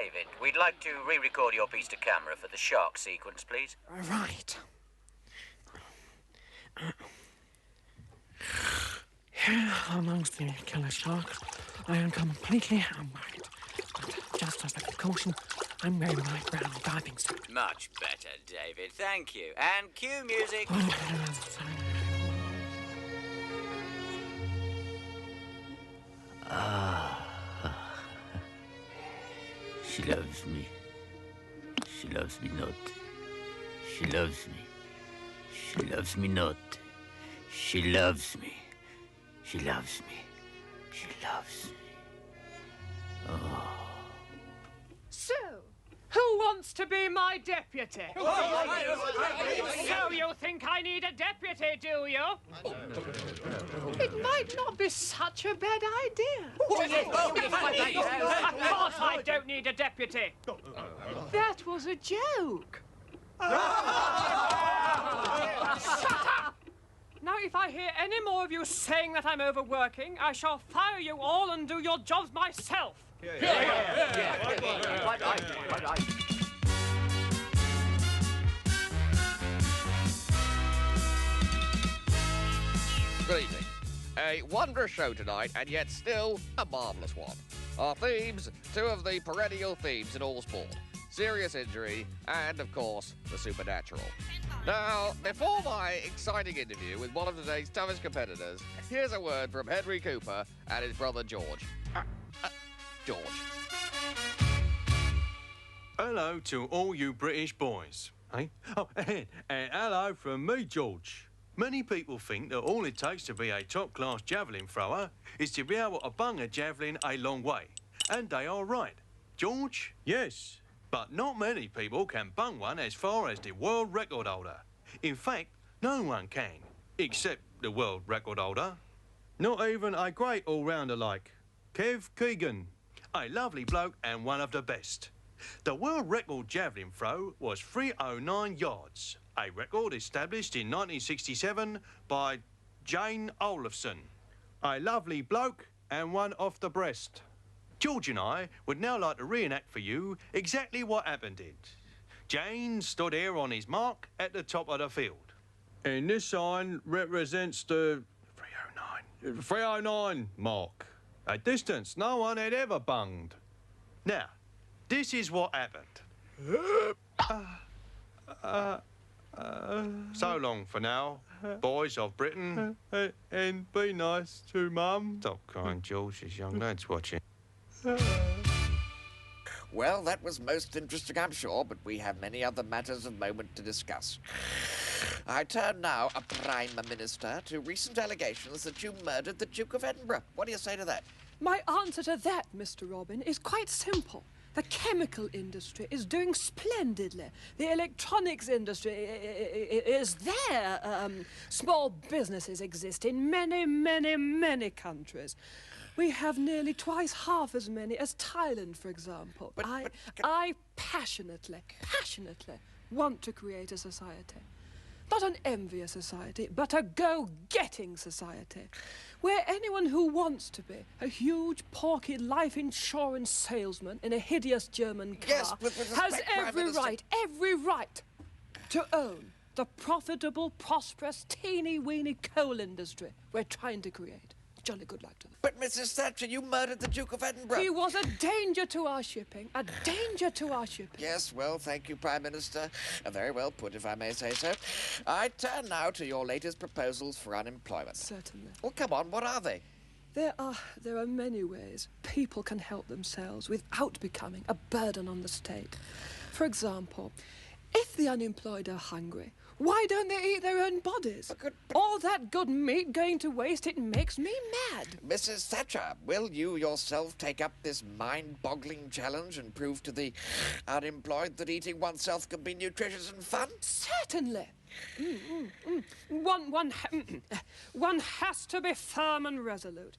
David, we'd like to re-record your piece to camera for the shark sequence, please. Right. Here amongst the killer sharks, I am completely unworried. But just as a precaution, I'm wearing my brown diving suit. Much better, David. Thank you. And cue music. She loves me. She loves me not. She loves me. She loves me not. She loves me. She loves me. She loves me. Oh. So, who wants to be my deputy? So you think I need a deputy, do you? It might not be such a bad idea. Of course I don't need a deputy. That was a joke. Shut up! Now, if I hear any more of you saying that I'm overworking, I shall fire you all and do your jobs myself. Good evening. A wondrous show tonight, and yet still a marvellous one. Our themes, two of the perennial themes in all sport. Serious injury, and, of course, the supernatural. Now, before my exciting interview with one of today's toughest competitors, here's a word from Henry Cooper and his brother George. George. Hello to all you British boys. Hey? Oh, and hello from me, George. Many people think that all it takes to be a top-class javelin thrower is to be able to bung a javelin a long way. And they are right. George? Yes. But not many people can bung one as far as the world record holder. In fact, no one can, except the world record holder. Not even a great all-rounder like Kev Keegan, a lovely bloke and one of the best. The world record javelin throw was 309 yards, a record established in 1967 by Jane Olafson, a lovely bloke and one off the breast. George and I would now like to reenact for you exactly what happened. Jane stood here on his mark at the top of the field. And this sign represents the 309 mark, a distance no one had ever bunged. Now, this is what happened. So long for now, boys of Britain. And be nice to Mum. Stop crying, George. There's young lads watching. Well, that was most interesting, I'm sure, but we have many other matters of moment to discuss. I turn now, a Prime Minister, to recent allegations that you murdered the Duke of Edinburgh. What do you say to that? My answer to that, Mr. Robin, is quite simple. The chemical industry is doing splendidly. The electronics industry is there. Small businesses exist in many, many, many countries. We have nearly twice half as many as Thailand, for example. I passionately want to create a society. Not an envious society, but a go-getting society, where anyone who wants to be a huge, porky life insurance salesman in a hideous German car has every right to own the profitable, prosperous, teeny-weeny coal industry we're trying to create. Jolly good luck to them. But, Mrs Thatcher, you murdered the Duke of Edinburgh. He was a danger to our shipping. A danger to our shipping. Yes, well, thank you, Prime Minister. Very well put, if I may say so. I turn now to your latest proposals for unemployment. Certainly. Well, come on, what are they? There are many ways people can help themselves without becoming a burden on the state. For example, if the unemployed are hungry, why don't they eat their own bodies? All that good meat going to waste, it makes me mad. Mrs Thatcher, will you yourself take up this mind-boggling challenge and prove to the unemployed that eating oneself can be nutritious and fun? Certainly. One has to be firm and resolute.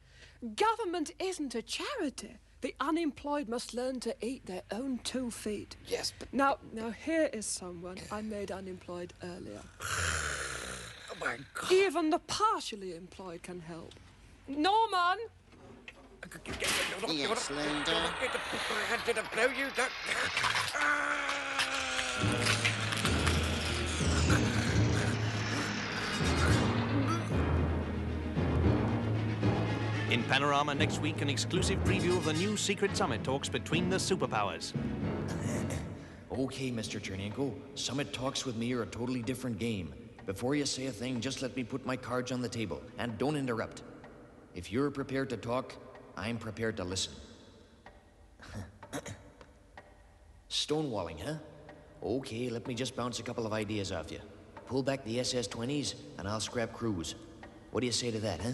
Government isn't a charity. The unemployed must learn to eat their own 2 feet. Yes, but... Now here is someone I made unemployed earlier. Oh, my God. Even the partially employed can help. Norman! Yes, Linda. No, you don't. In Panorama next week, an exclusive preview of the new secret summit talks between the superpowers. Okay, Mr. Chernenko. Summit talks with me are a totally different game. Before you say a thing, just let me put my cards on the table, and don't interrupt. If you're prepared to talk, I'm prepared to listen. Stonewalling, huh? Okay, let me just bounce a couple of ideas off you. Pull back the SS-20s, and I'll scrap crews. What do you say to that, huh?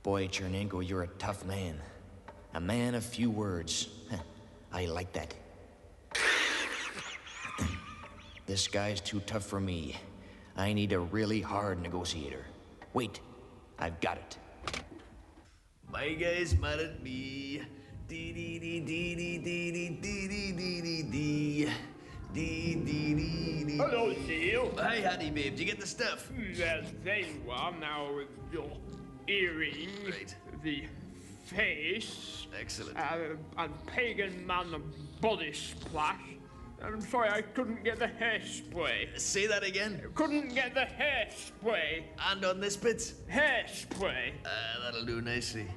Boy, Chernenko, you're a tough man. A man of few words. I like that. This guy's too tough for me. I need a really hard negotiator. Wait, I've got it. My guy's mad at me. Dee dee dee dee dee dee dee dee dee dee dee dee dee dee. Hello, Cyril. Hi, honey, babe. Did you get the stuff? Well, there you are now with your earring, Right. the face, Excellent. and pagan man body splash. I'm sorry, I couldn't get the hairspray. Say that again. Couldn't get the hairspray. And on this bit? Hairspray. That'll do nicely.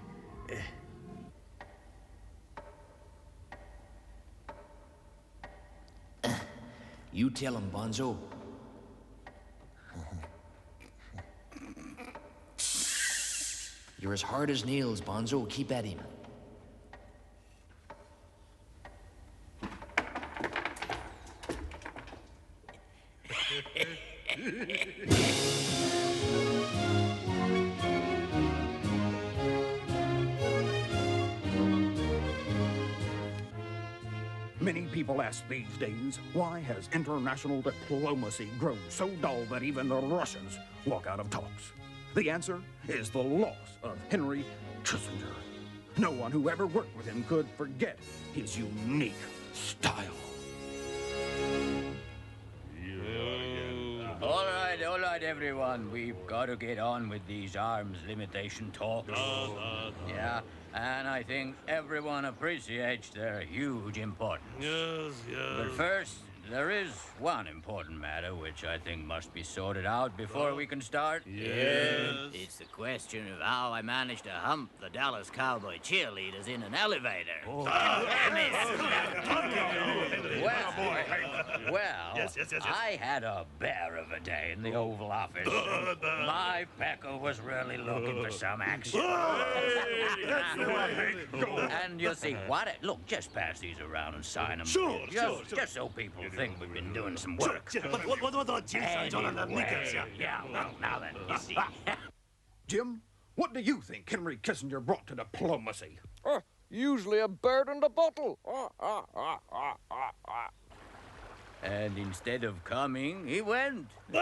You tell him, Bonzo. You're as hard as nails, Bonzo. Keep at him. Many people ask these days, why has international diplomacy grown so dull that even the Russians walk out of talks? The answer is the loss of Henry Kissinger. No one who ever worked with him could forget his unique style. All right, everyone. We've got to get on with these arms limitation talks. Yeah, and I think everyone appreciates their huge importance. Yes. But first, there is one important matter which I think must be sorted out before we can start. Yes. It's the question of how I managed to hump the Dallas Cowboy cheerleaders in an elevator. Well, I had a bear of a day in the Oval Office. My pecker was really looking for some action. And you'll see what it... Look, just pass these around and sign them. Sure. Just so people think we've been doing some work. But what Anyway, yeah, well, now then, you see. Jim, what do you think Henry Kissinger brought to diplomacy? Usually a bird and a bottle. And instead of coming, he went. I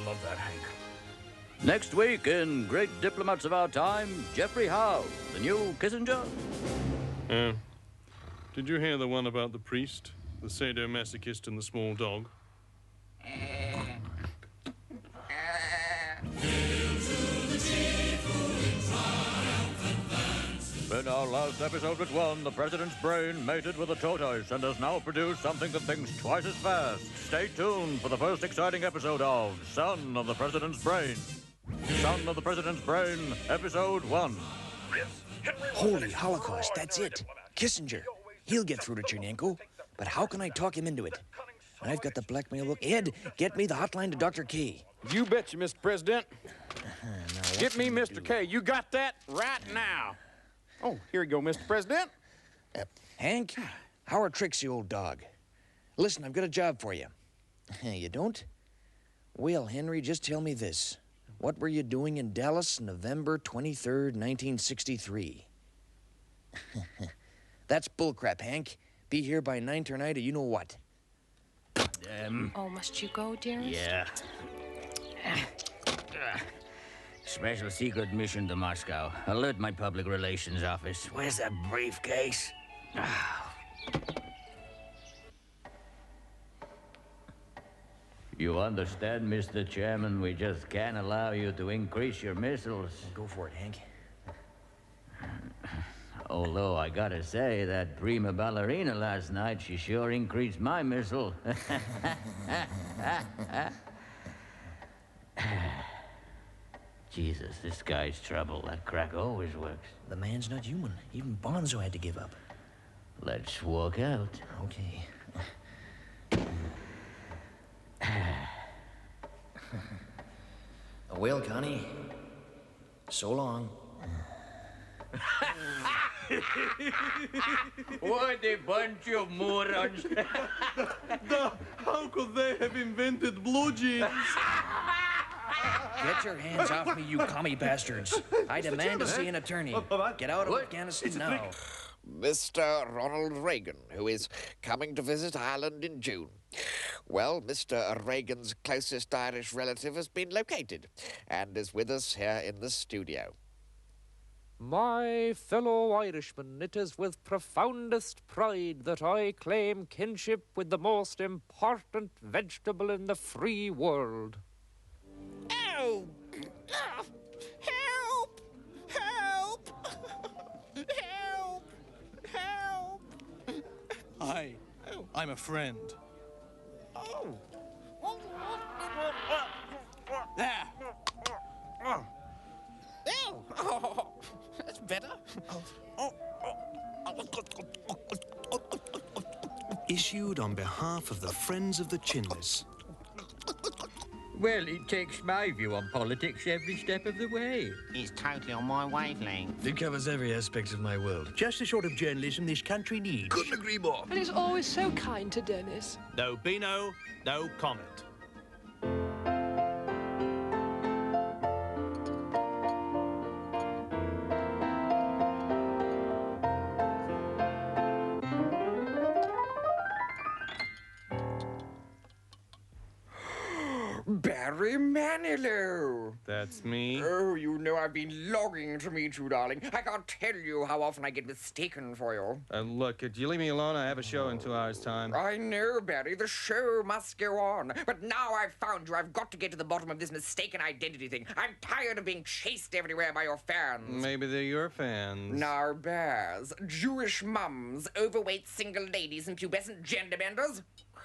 love that, Hank. Next week, in Great Diplomats of Our Time, Jeffrey Howe, the new Kissinger. Did you hear the one about the priest, the sadomasochist, and the small dog? In our last episode with one, the president's brain mated with a tortoise and has now produced something that thinks twice as fast. Stay tuned for the first exciting episode of Son of the President's Brain. Son of the President's Brain, Episode 1. Holy Holocaust, that's it. Kissinger. He'll get through to Chernenko, but how can I talk him into it? I've got the blackmail book. Ed, get me the hotline to Dr. K. You betcha, Mr. President. Get me Mr. K. You got that right now. Oh, here you go, Mr. President. Hank, how are Trixie, old dog? Listen, I've got a job for you. You don't? Well, Henry, just tell me this. What were you doing in Dallas, November 23rd, 1963? That's bullcrap, Hank. Be here by 9 tonight or you know what. Oh, must you go, dearest? Yeah. Special secret mission to Moscow. Alert my public relations office. Where's that briefcase? You understand, Mr. Chairman, we just can't allow you to increase your missiles. Go for it, Hank. Although I gotta say, that prima ballerina last night, she sure increased my missile. Jesus, this guy's trouble. That crack always works. The man's not human. Even Bonzo had to give up. Let's walk out. Okay. Well, Connie, so long. What a bunch of morons. How could they have invented blue jeans? Get your hands off me, you commie bastards. I demand to see an attorney. Get out of Afghanistan now. Mr. Ronald Reagan, who is coming to visit Ireland in June. Well, Mr. Reagan's closest Irish relative has been located and is with us here in the studio. My fellow Irishmen, it is with profoundest pride that I claim kinship with the most important vegetable in the free world. Oh! Help! Help! Help! Help! Hi. I'm a friend. Oh! There! Oh, that's better. Issued on behalf of the Friends of the Chinless. Well, it takes my view on politics every step of the way. He's totally on my wavelength. It covers every aspect of my world. Just the sort of journalism this country needs. Couldn't agree more. And he's always so kind to Dennis. No Beano, no comment. Barry Manilow! That's me. Oh, you know I've been longing to meet you, darling. I can't tell you how often I get mistaken for you. Look, could you leave me alone? I have a show in 2 hours' time. I know, Barry. The show must go on. But now I've found you, I've got to get to the bottom of this mistaken identity thing. I'm tired of being chased everywhere by your fans. Maybe they're your fans. Now, bears, Jewish mums, overweight single ladies, and pubescent gender benders?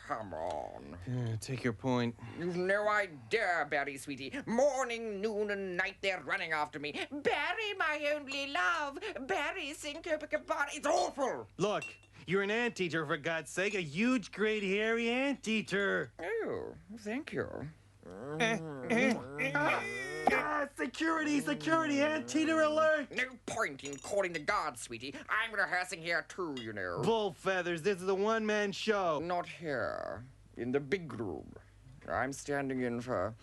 Come on. Take your point. You've no idea, Barry, sweetie. Morning, noon, and night they're running after me. Barry, my only love. Barry, sing Copacabana. It's awful. Look, you're an anteater, for God's sake. A huge, great, hairy anteater. Oh, thank you. Security, anteater alert! No point in calling the guards, sweetie. I'm rehearsing here too, you know. Bull feathers, this is a one-man show. Not here. In the big room. I'm standing in for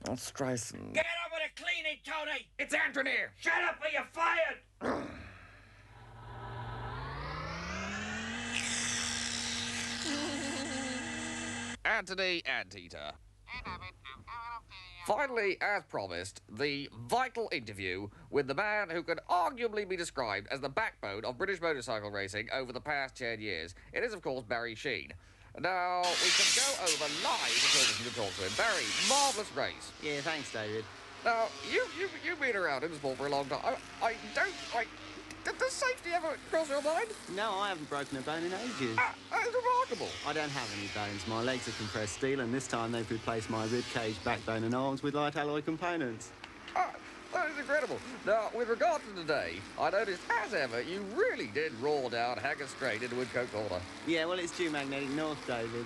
Streisand. Get up with a cleaning, Tony! It's Anthony! Shut up or you're fired! Anthony Anteater. Finally, as promised, the vital interview with the man who could arguably be described as the backbone of British motorcycle racing over the past 10 years. It is, of course, Barry Sheene. Now, we can go over live to talk to him. Barry, marvellous race. Yeah, thanks, David. Now, you've been around in the sport for a long time. Does safety ever cross your mind? No, I haven't broken a bone in ages. That's remarkable. I don't have any bones. My legs are compressed steel, and this time they've replaced my rib cage, backbone, and arms with light alloy components. That is incredible. Now, with regard to today, I noticed, as ever, you really did roar down Haggard Straight into Woodcote Corner. Yeah, well, it's due magnetic north, David.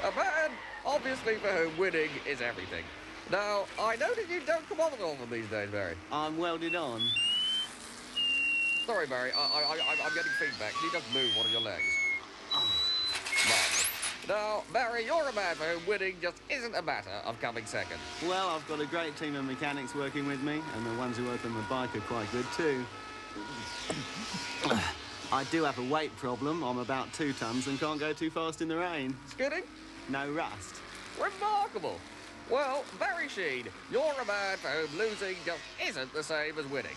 A man, obviously, for whom winning is everything. Now, I noticed you don't come on at all these days, Barry. I'm welded on. Sorry, Barry, I'm getting feedback. Can you just move one of your legs? Marvellous. Now, Barry, you're a man for whom winning just isn't a matter of coming second. Well, I've got a great team of mechanics working with me, and the ones who work on the bike are quite good too. I do have a weight problem. I'm about 2 tons and can't go too fast in the rain. Skidding? No rust. Remarkable. Well, Barry Sheene, you're a man for whom losing just isn't the same as winning.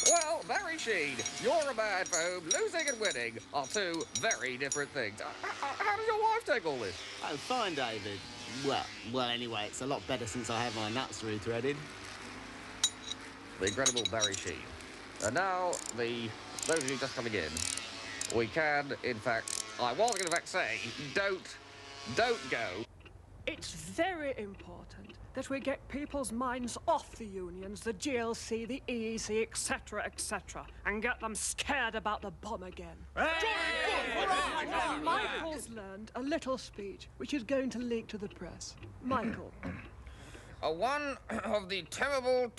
Well, Barry Sheen, you're a man for whom losing and winning are two very different things. How does your wife take all this? Oh, fine, David. Well, anyway, it's a lot better since I have my nuts rethreaded. The incredible Barry Sheen. And now, those of you just coming in, we can, in fact, I was going to, in fact, say, don't go. It's very important that we get people's minds off the unions, the GLC, the EEC, etc., etc., and get them scared about the bomb again. Michael's learned a little speech, which is going to leak to the press. Michael. One of the terrible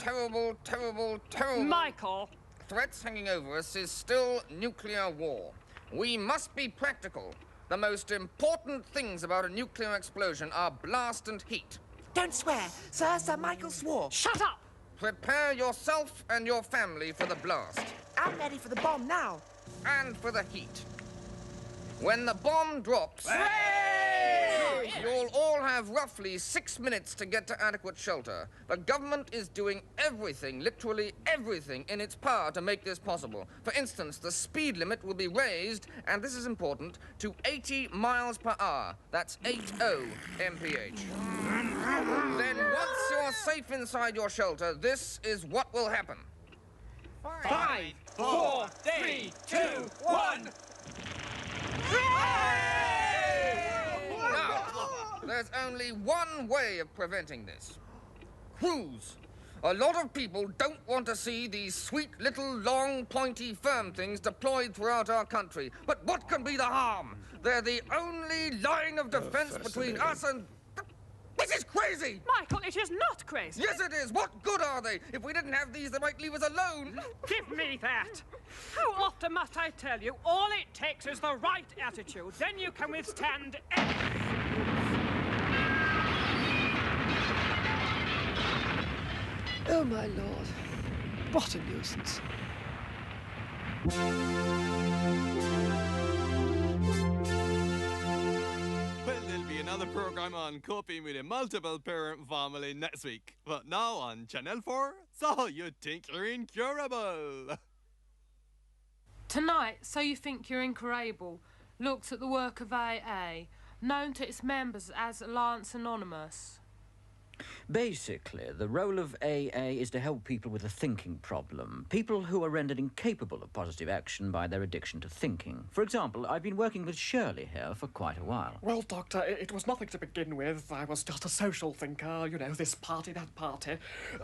Michael! Threats hanging over us is still nuclear war. We must be practical. The most important things about a nuclear explosion are blast and heat. Don't swear. Sir Michael swore. Shut up! Prepare yourself and your family for the blast. I'm ready for the bomb now. And for the heat. When the bomb drops, you'll all have roughly 6 minutes to get to adequate shelter. The government is doing everything, literally everything, in its power to make this possible. For instance, the speed limit will be raised, and this is important, to 80 miles per hour. That's 80 mph. Then once you're safe inside your shelter, this is what will happen. 5, 4, 3, 2, 1. Now, there's only one way of preventing this. Cruise. A lot of people don't want to see these sweet little long, pointy, firm things deployed throughout our country. But what can be the harm? They're the only line of defense between us and... This is crazy! Michael, it is not crazy. Yes, it is. What good are they? If we didn't have these, they might leave us alone. Give me that. How often must I tell you, all it takes is the right attitude. Then you can withstand anything. Oh, my Lord. What a nuisance. Well, there'll be another programme on coping with a multiple parent family next week. But now on Channel 4, So You Think You're Incurable. Tonight, So You Think You're Incurable looks at the work of AA, known to its members as Alliance Anonymous. Basically, the role of AA is to help people with a thinking problem. People who are rendered incapable of positive action by their addiction to thinking. For example, I've been working with Shirley here for quite a while. Well, Doctor, it was nothing to begin with. I was just a social thinker, you know, this party, that party.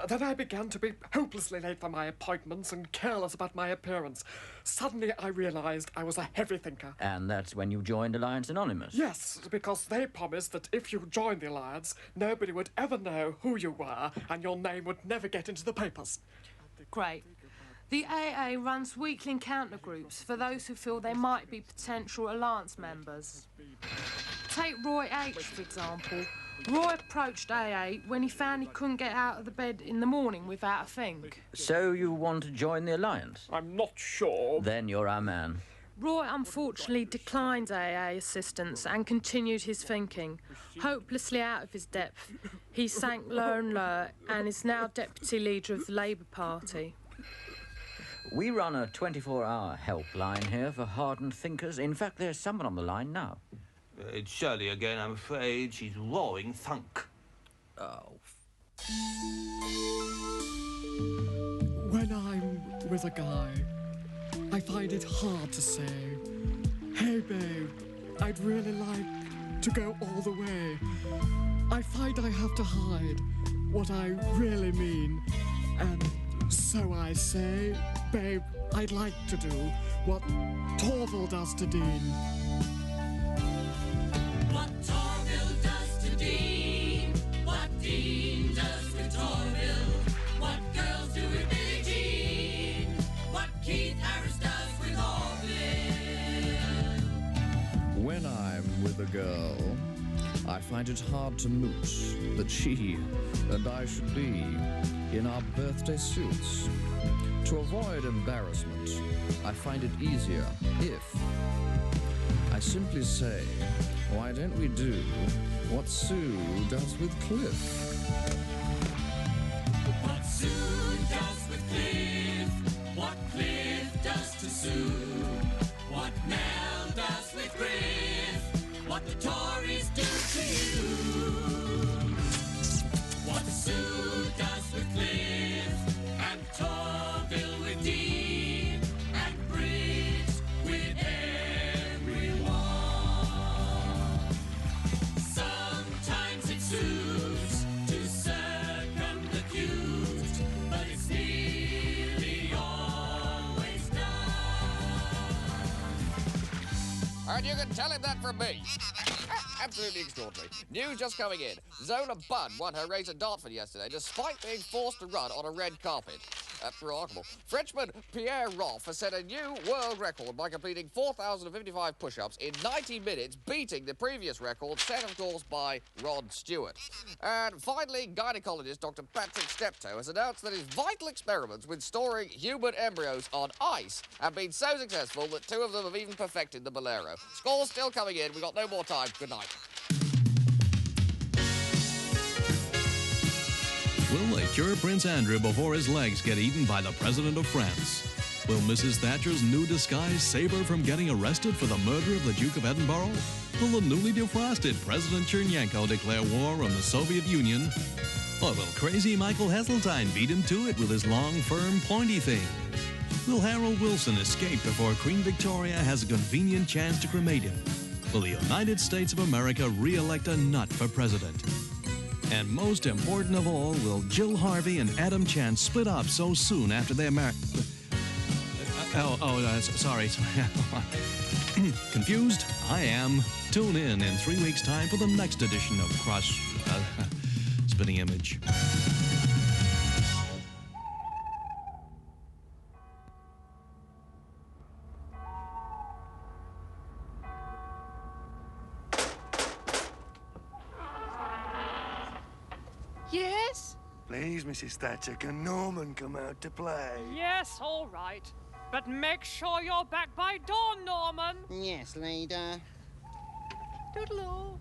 Then I began to be hopelessly late for my appointments and careless about my appearance. Suddenly I realised I was a heavy thinker. And that's when you joined Alliance Anonymous? Yes, because they promised that if you joined the Alliance, nobody would ever know who you were, and your name would never get into the papers. Great. The AA runs weekly encounter groups for those who feel they might be potential Alliance members. Take Roy H, for example. Roy approached AA when he found he couldn't get out of the bed in the morning without a think. So you want to join the Alliance? I'm not sure. Then you're our man. Roy unfortunately declined AA assistance and continued his thinking. Hopelessly out of his depth, he sank lower and lower and is now deputy leader of the Labour Party. We run a 24-hour helpline here for hardened thinkers. In fact, there's someone on the line now. It's Shirley again, I'm afraid. She's roaring thunk. Oh. When I'm with a guy, I find it hard to say, hey babe, I'd really like to go all the way. I find I have to hide what I really mean, and so I say, babe, I'd like to do what Torval does to Dean. What Torval does to Dean, what Dean does with Torval, what girls do with Billie Jean, what Keith Harris does with Orville. When I'm with a girl, I find it hard to moot that she and I should be in our birthday suits. To avoid embarrassment, I find it easier if I simply say, why don't we do what Sue does with Cliff? What Sue does with Cliff, what Cliff And you can tell him that from me. Absolutely extraordinary. News just coming in. Zola Budd won her race at Dartford yesterday despite being forced to run on a red carpet. Remarkable. Frenchman Pierre Rolfe has set a new world record by completing 4,055 push-ups in 90 minutes, beating the previous record set, of course, by Rod Stewart. And finally, gynecologist Dr. Patrick Steptoe has announced that his vital experiments with storing human embryos on ice have been so successful that 2 of them have even perfected the bolero. Scores still coming in. We've got no more time. Good night. Will they cure Prince Andrew before his legs get eaten by the President of France? Will Mrs Thatcher's new disguise save her from getting arrested for the murder of the Duke of Edinburgh? Will the newly defrosted President Chernenko declare war on the Soviet Union? Or will crazy Michael Heseltine beat him to it with his long, firm, pointy thing? Will Harold Wilson escape before Queen Victoria has a convenient chance to cremate him? Will the United States of America re-elect a nut for president? And most important of all, will Jill Harvey and Adam Chance split up so soon after they're married? Sorry. Confused? I am. Tune in 3 weeks' time for the next edition of Spinning Image. Yes? Please, Mrs. Thatcher, can Norman come out to play? Yes, all right. But make sure you're back by dawn, Norman. Yes, leader. Toodaloo.